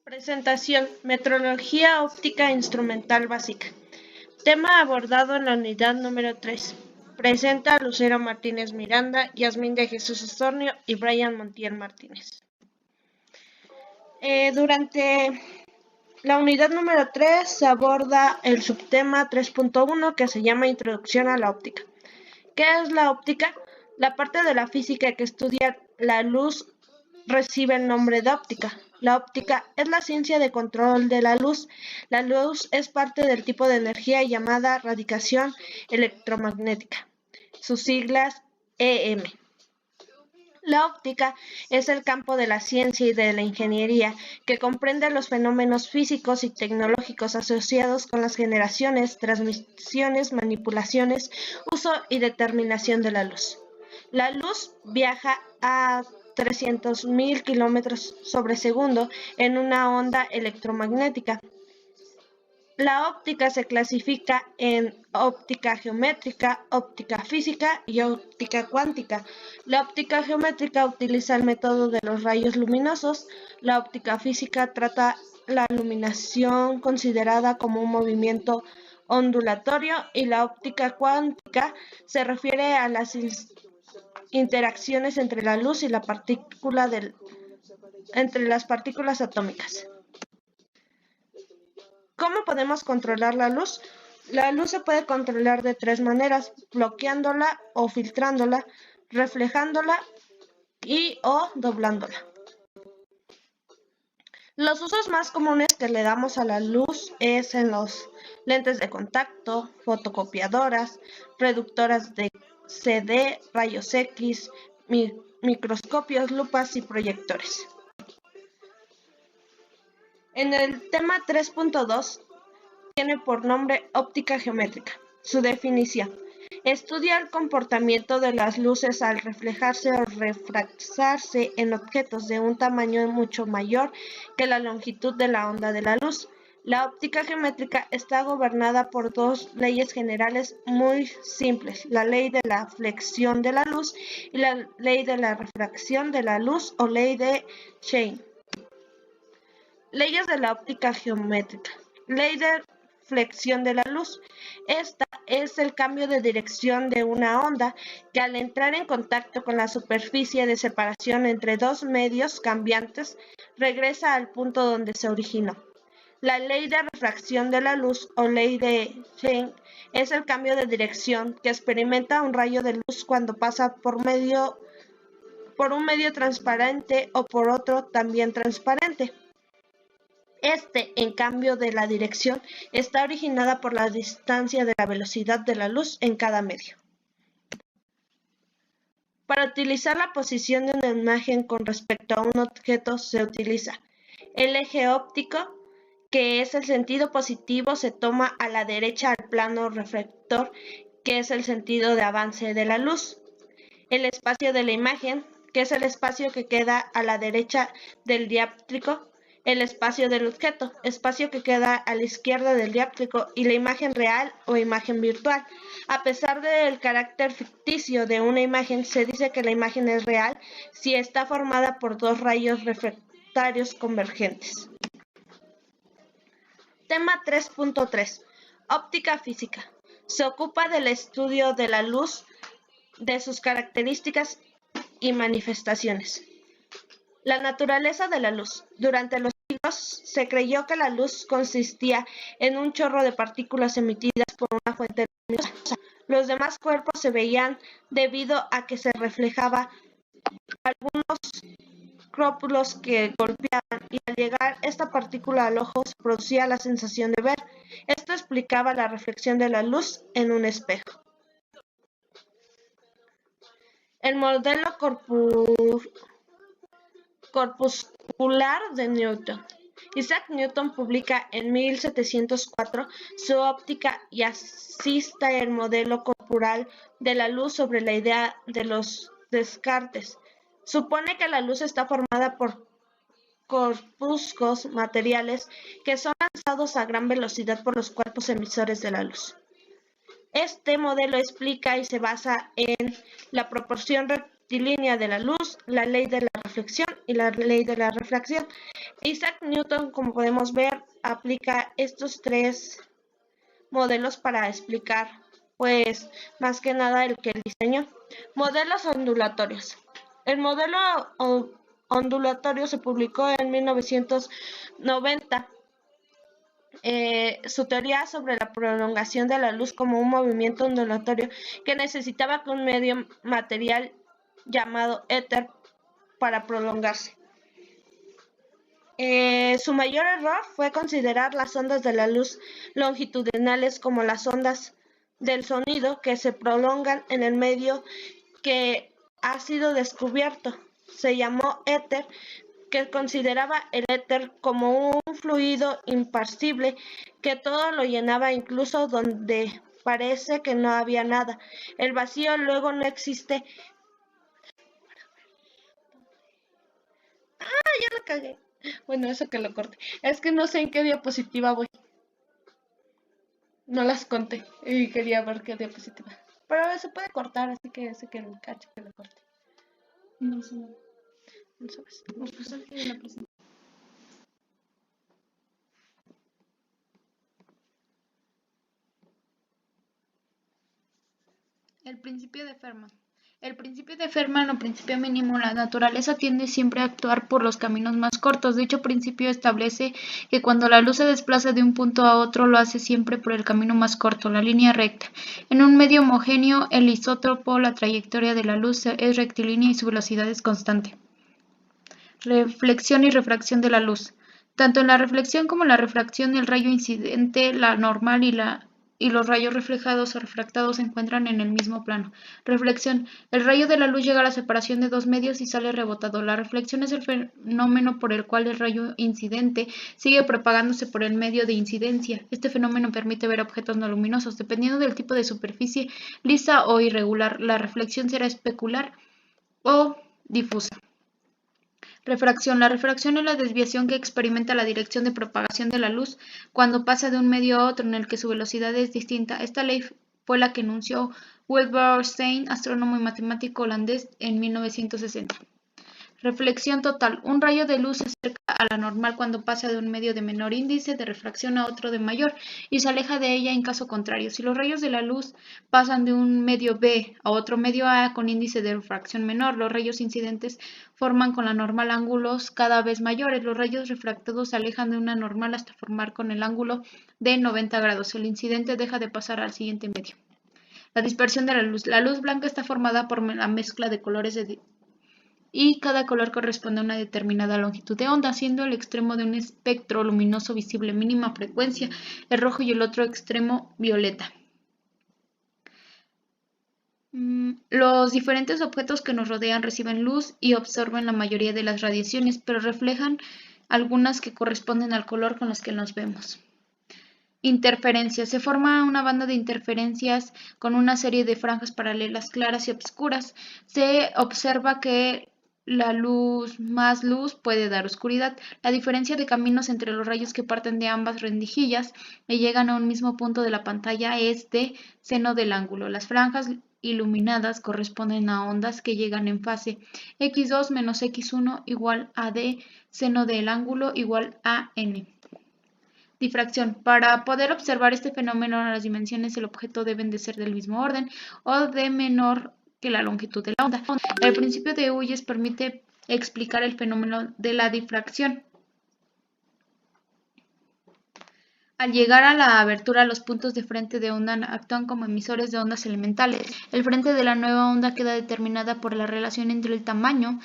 Presentación: Metrología óptica instrumental básica. Tema abordado en la unidad número 3. Presenta Lucero Martínez Miranda, Yasmín de Jesús Osornio y Brian Montiel Martínez. Durante la unidad número 3 se aborda el subtema 3.1 que se llama Introducción a la óptica. ¿Qué es la óptica? La parte de la física que estudia la luz recibe el nombre de óptica. La óptica es la ciencia de control de la luz. La luz es parte del tipo de energía llamada radiación electromagnética. Sus siglas EM. La óptica es el campo de la ciencia y de la ingeniería que comprende los fenómenos físicos y tecnológicos asociados con las generaciones, transmisiones, manipulaciones, uso y determinación de la luz. La luz viaja a 300.000 kilómetros sobre segundo en una onda electromagnética. La óptica se clasifica en óptica geométrica, óptica física y óptica cuántica. La óptica geométrica utiliza el método de los rayos luminosos. La óptica física trata la iluminación considerada como un movimiento ondulatorio y la óptica cuántica se refiere a las interacciones entre la luz y la partícula entre las partículas atómicas. ¿Cómo podemos controlar la luz? La luz se puede controlar de tres maneras: bloqueándola o filtrándola, reflejándola o doblándola. Los usos más comunes que le damos a la luz es en los lentes de contacto, fotocopiadoras, reductoras de CD, rayos X, microscopios, lupas y proyectores. En el tema 3.2 tiene por nombre óptica geométrica. Su definición: estudia el comportamiento de las luces al reflejarse o refractarse en objetos de un tamaño mucho mayor que la longitud de la onda de la luz. La óptica geométrica está gobernada por dos leyes generales muy simples: la ley de la flexión de la luz y la ley de la refracción de la luz o ley de Chain. Leyes de la óptica geométrica. Ley de flexión de la luz. Esta es el cambio de dirección de una onda que al entrar en contacto con la superficie de separación entre dos medios cambiantes regresa al punto donde se originó. La ley de refracción de la luz o ley de Chain es el cambio de dirección que experimenta un rayo de luz cuando pasa por un medio transparente o por otro también transparente. En cambio de la dirección, está originada por la distancia de la velocidad de la luz en cada medio. Para utilizar la posición de una imagen con respecto a un objeto se utiliza el eje óptico, que es el sentido positivo, se toma a la derecha al plano reflector, que es el sentido de avance de la luz. El espacio de la imagen, que es el espacio que queda a la derecha del diáptrico. El espacio del objeto, espacio que queda a la izquierda del diáptrico, y la imagen real o imagen virtual. A pesar del carácter ficticio de una imagen, se dice que la imagen es real si está formada por dos rayos refractarios convergentes. Tema 3.3. Óptica física. Se ocupa del estudio de la luz, de sus características y manifestaciones. La naturaleza de la luz. Durante los siglos se creyó que la luz consistía en un chorro de partículas emitidas por una fuente luminosa. Los demás cuerpos se veían debido a que se reflejaba algunos crópulos que golpeaban, y al llegar esta partícula al ojo se producía la sensación de ver. Esto explicaba la reflexión de la luz en un espejo. El modelo corpuscular de Newton. Isaac Newton publica en 1704 su óptica y asista el modelo corporal de la luz sobre la idea de los Descartes. Supone que la luz está formada por corpúsculos materiales que son lanzados a gran velocidad por los cuerpos emisores de la luz. Este modelo explica y se basa en la proporción rectilínea de la luz, la ley de la reflexión y la ley de la refracción. Isaac Newton, como podemos ver, aplica estos tres modelos para explicar, pues, más que nada el que él diseñó. Modelos ondulatorios. El modelo ondulatorio se publicó en 1990. Su teoría sobre la prolongación de la luz como un movimiento ondulatorio que necesitaba un medio material llamado éter para prolongarse. Su mayor error fue considerar las ondas de la luz longitudinales como las ondas del sonido que se prolongan en el medio que ha sido descubierto. Se llamó éter, que consideraba el éter como un fluido impasible que todo lo llenaba, incluso donde parece que no había nada. El vacío luego no existe. Ya la cagué. Bueno, eso que lo corte. Es que no sé en qué diapositiva voy. No las conté y quería ver qué diapositiva. Pero se puede cortar, así que ese que el cacho que lo corte. No sé. No sabes. Pues aquí de la presentación. El principio de Fermat. El principio de Fermat o principio mínimo, la naturaleza tiende siempre a actuar por los caminos más cortos. Dicho principio establece que cuando la luz se desplaza de un punto a otro, lo hace siempre por el camino más corto, la línea recta. En un medio homogéneo, el isótopo, la trayectoria de la luz es rectilínea y su velocidad es constante. Reflexión y refracción de la luz. Tanto en la reflexión como en la refracción, el rayo incidente, la normal y los rayos reflejados o refractados se encuentran en el mismo plano. Reflexión. El rayo de la luz llega a la separación de dos medios y sale rebotado. La reflexión es el fenómeno por el cual el rayo incidente sigue propagándose por el medio de incidencia. Este fenómeno permite ver objetos no luminosos. Dependiendo del tipo de superficie, lisa o irregular, la reflexión será especular o difusa. Refracción. La refracción es la desviación que experimenta la dirección de propagación de la luz cuando pasa de un medio a otro en el que su velocidad es distinta. Esta ley fue la que enunció Wilbur Stein, astrónomo y matemático holandés, en 1960. Reflexión total. Un rayo de luz se acerca a la normal cuando pasa de un medio de menor índice de refracción a otro de mayor y se aleja de ella en caso contrario. Si los rayos de la luz pasan de un medio B a otro medio A con índice de refracción menor, los rayos incidentes forman con la normal ángulos cada vez mayores. Los rayos refractados se alejan de una normal hasta formar con el ángulo de 90 grados. El incidente deja de pasar al siguiente medio. La dispersión de la luz. La luz blanca está formada por la mezcla de colores y cada color corresponde a una determinada longitud de onda, siendo el extremo de un espectro luminoso visible mínima frecuencia el rojo y el otro extremo violeta. Los diferentes objetos que nos rodean reciben luz y absorben la mayoría de las radiaciones, pero reflejan algunas que corresponden al color con los que nos vemos. Interferencias. Se forma una banda de interferencias con una serie de franjas paralelas claras y oscuras. Se observa que la más luz puede dar oscuridad. La diferencia de caminos entre los rayos que parten de ambas rendijillas y llegan a un mismo punto de la pantalla es de seno del ángulo. Las franjas iluminadas corresponden a ondas que llegan en fase x2 menos x1 igual a d seno del ángulo igual a n. Difracción. Para poder observar este fenómeno, las dimensiones del objeto deben de ser del mismo orden o de menor que la longitud de la onda. El principio de Huyes permite explicar el fenómeno de la difracción. Al llegar a la abertura, los puntos de frente de onda actúan como emisores de ondas elementales. El frente de la nueva onda queda determinada por la relación entre el tamaño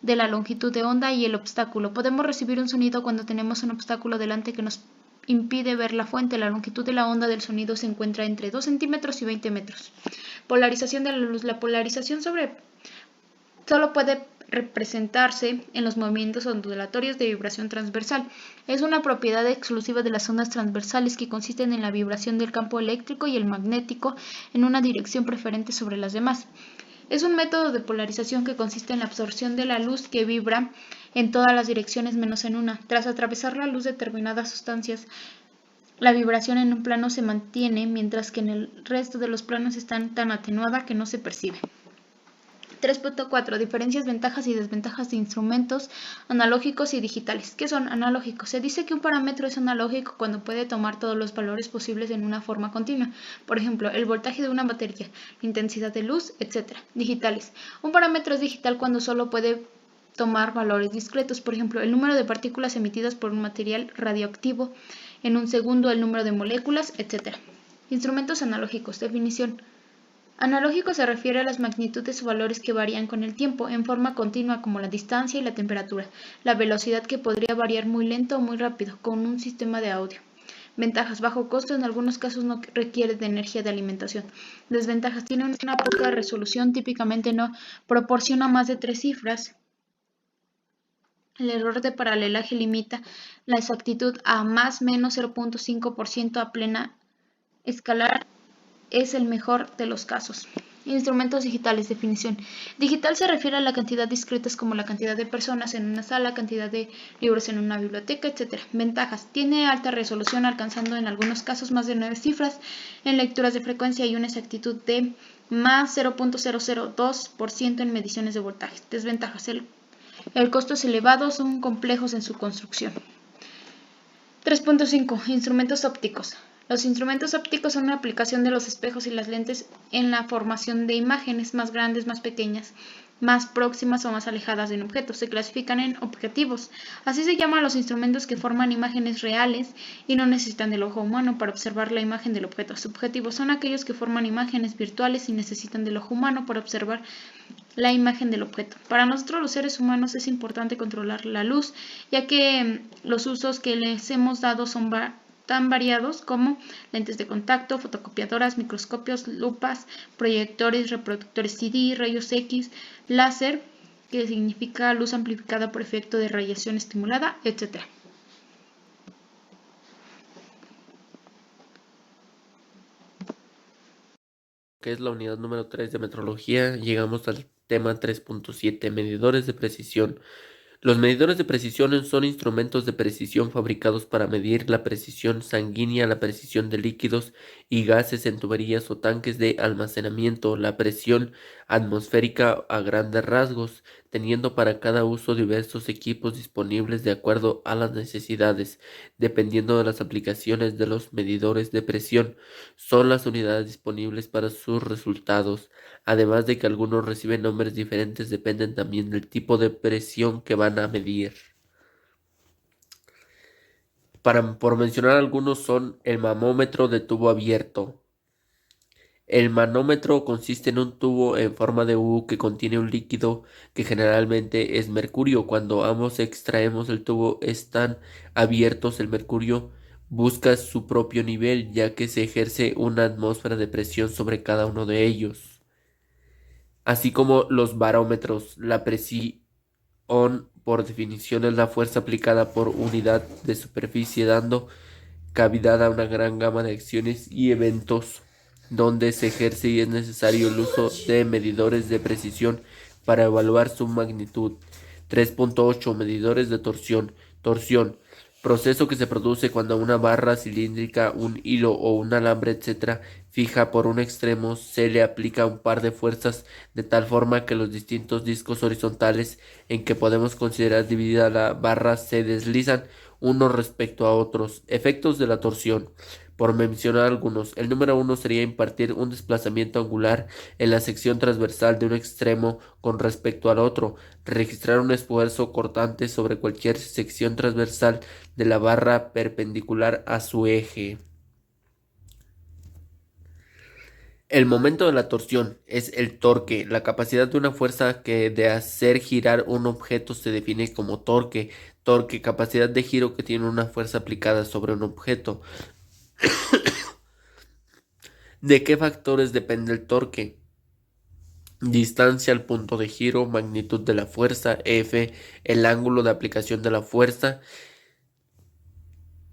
de la longitud de onda y el obstáculo. Podemos recibir un sonido cuando tenemos un obstáculo delante que nos impide ver la fuente. La longitud de la onda del sonido se encuentra entre 2 centímetros y 20 metros. Polarización de la luz. La polarización solo puede representarse en los movimientos ondulatorios de vibración transversal. Es una propiedad exclusiva de las ondas transversales que consisten en la vibración del campo eléctrico y el magnético en una dirección preferente sobre las demás. Es un método de polarización que consiste en la absorción de la luz que vibra en todas las direcciones menos en una. Tras atravesar la luz determinadas sustancias, la vibración en un plano se mantiene, mientras que en el resto de los planos está tan atenuada que no se percibe. 3.4. Diferencias, ventajas y desventajas de instrumentos analógicos y digitales. ¿Qué son analógicos? Se dice que un parámetro es analógico cuando puede tomar todos los valores posibles en una forma continua. Por ejemplo, el voltaje de una batería, la intensidad de luz, etc. Digitales. Un parámetro es digital cuando solo puede tomar valores discretos. Por ejemplo, el número de partículas emitidas por un material radioactivo en un segundo, el número de moléculas, etc. Instrumentos analógicos. Definición. Analógico se refiere a las magnitudes o valores que varían con el tiempo, en forma continua, como la distancia y la temperatura, la velocidad que podría variar muy lento o muy rápido, con un sistema de audio. Ventajas: bajo costo, en algunos casos no requiere de energía de alimentación. Desventajas: tiene una poca resolución, típicamente no proporciona más de 3 cifras. El error de paralelaje limita la exactitud a más menos 0.5% a plena escala. Es el mejor de los casos. Instrumentos digitales. Definición. Digital se refiere a la cantidad discretas como la cantidad de personas en una sala, cantidad de libros en una biblioteca, etc. Ventajas. Tiene alta resolución, alcanzando en algunos casos más de 9 cifras en lecturas de frecuencia y una exactitud de más 0.002% en mediciones de voltaje. Desventajas. El costo es elevado, son complejos en su construcción. 3.5. Instrumentos ópticos. Los instrumentos ópticos son una aplicación de los espejos y las lentes en la formación de imágenes más grandes, más pequeñas, más próximas o más alejadas de un objeto. Se clasifican en objetivos. Así se llaman los instrumentos que forman imágenes reales y no necesitan del ojo humano para observar la imagen del objeto. Subjetivos son aquellos que forman imágenes virtuales y necesitan del ojo humano para observar la imagen del objeto. Para nosotros los seres humanos es importante controlar la luz, ya que los usos que les hemos dado son tan variados como lentes de contacto, fotocopiadoras, microscopios, lupas, proyectores, reproductores CD, rayos X, láser, que significa luz amplificada por efecto de radiación estimulada, etc. Que es la unidad número 3 de metrología, llegamos al tema 3.7, medidores de precisión. Los medidores de precisión son instrumentos de precisión fabricados para medir la precisión sanguínea, la precisión de líquidos y gases en tuberías o tanques de almacenamiento, la presión atmosférica a grandes rasgos, teniendo para cada uso diversos equipos disponibles de acuerdo a las necesidades, dependiendo de las aplicaciones de los medidores de presión. Son las unidades disponibles para sus resultados. Además de que algunos reciben nombres diferentes, dependen también del tipo de presión que van a medir. Por mencionar algunos son el mamómetro de tubo abierto. El manómetro consiste en un tubo en forma de U que contiene un líquido que generalmente es mercurio. Cuando ambos extraemos el tubo están abiertos, el mercurio busca su propio nivel, ya que se ejerce una atmósfera de presión sobre cada uno de ellos. Así como los barómetros, la presión por definición es la fuerza aplicada por unidad de superficie, dando cavidad a una gran gama de acciones y eventos donde se ejerce y es necesario el uso de medidores de precisión para evaluar su magnitud. 3.8. Medidores de torsión. Torsión. Proceso que se produce cuando una barra cilíndrica, un hilo o un alambre, etc., fija por un extremo, se le aplica un par de fuerzas de tal forma que los distintos discos horizontales en que podemos considerar dividida la barra se deslizan unos respecto a otros. Efectos de la torsión. Por mencionar algunos, el número 1 sería impartir un desplazamiento angular en la sección transversal de un extremo con respecto al otro, registrar un esfuerzo cortante sobre cualquier sección transversal de la barra perpendicular a su eje. El momento de la torsión es el torque. La capacidad de una fuerza que de hacer girar un objeto se define como torque. Torque, capacidad de giro que tiene una fuerza aplicada sobre un objeto. ¿De qué factores depende el torque? Distancia al punto de giro, magnitud de la fuerza, F, el ángulo de aplicación de la fuerza.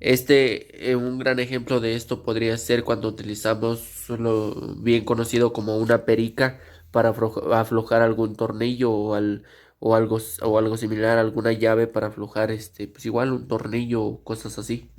Un gran ejemplo de esto podría ser cuando utilizamos lo bien conocido como una perica para aflojar algún tornillo o algo similar, alguna llave para aflojar pues igual un tornillo o cosas así.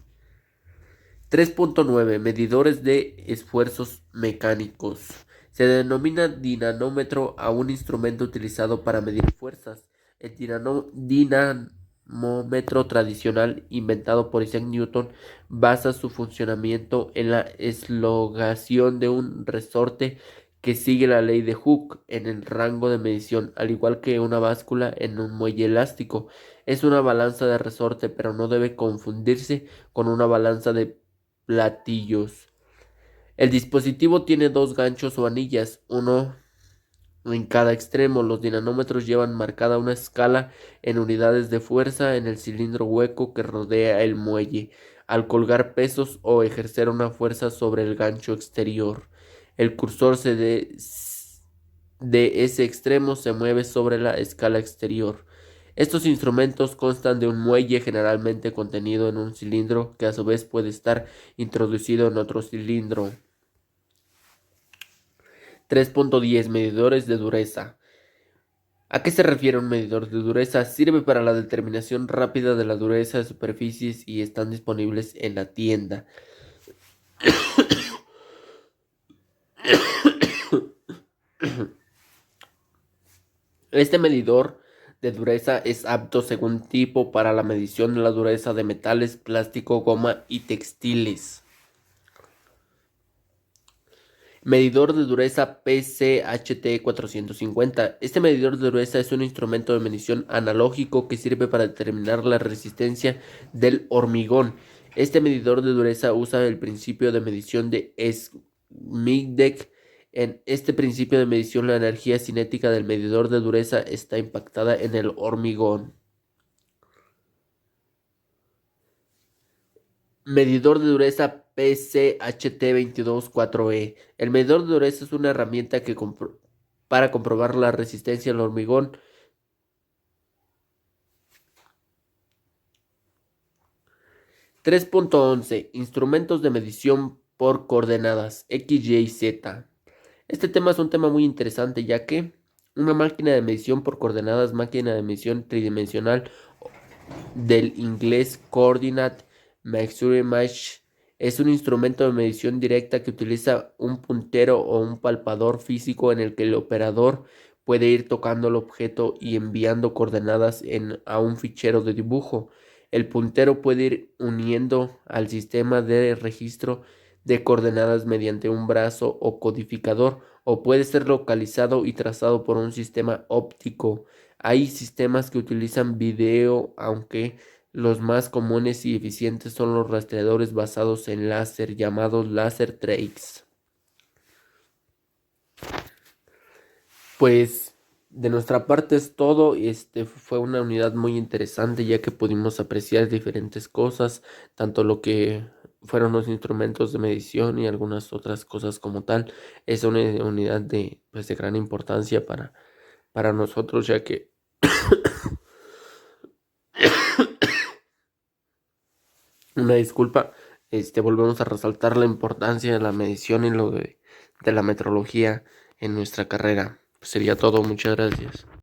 3.9. Medidores de esfuerzos mecánicos. Se denomina dinamómetro a un instrumento utilizado para medir fuerzas. El dinamómetro tradicional, inventado por Isaac Newton, basa su funcionamiento en la elongación de un resorte que sigue la ley de Hooke en el rango de medición, al igual que una báscula en un muelle elástico. Es una balanza de resorte, pero no debe confundirse con una balanza de platillos. El dispositivo tiene dos ganchos o anillas, uno en cada extremo. Los dinamómetros llevan marcada una escala en unidades de fuerza en el cilindro hueco que rodea el muelle, al colgar pesos o ejercer una fuerza sobre el gancho exterior. El cursor de ese extremo se mueve sobre la escala exterior. Estos instrumentos constan de un muelle generalmente contenido en un cilindro que a su vez puede estar introducido en otro cilindro. 3.10 Medidores de dureza. ¿A qué se refiere un medidor de dureza? Sirve para la determinación rápida de la dureza de superficies y están disponibles en la tienda. Este medidor de dureza es apto según tipo para la medición de la dureza de metales, plástico, goma y textiles. Medidor de dureza PCHT450. Este medidor de dureza es un instrumento de medición analógico que sirve para determinar la resistencia del hormigón. Este medidor de dureza usa el principio de medición de Schmidt. En este principio de medición, la energía cinética del medidor de dureza está impactada en el hormigón. Medidor de dureza PCHT224E. El medidor de dureza es una herramienta para comprobar la resistencia al hormigón. .11 Instrumentos de medición por coordenadas X, Y, Z. Este tema es un tema muy interesante, ya que una máquina de medición por coordenadas, máquina de medición tridimensional, del inglés Coordinate Measurement, es un instrumento de medición directa que utiliza un puntero o un palpador físico en el que el operador puede ir tocando el objeto y enviando coordenadas a un fichero de dibujo. El puntero puede ir uniendo al sistema de registro de coordenadas mediante un brazo o codificador, o puede ser localizado y trazado por un sistema óptico. Hay sistemas que utilizan video, aunque los más comunes y eficientes son los rastreadores basados en láser, llamados láser trace. Pues de nuestra parte es todo. Fue una unidad muy interesante, ya que pudimos apreciar diferentes cosas, tanto lo que fueron los instrumentos de medición y algunas otras cosas como tal. Es una unidad de gran importancia para nosotros, ya que una disculpa, volvemos a resaltar la importancia de la medición y lo de la metrología en nuestra carrera. Pues sería todo, muchas gracias.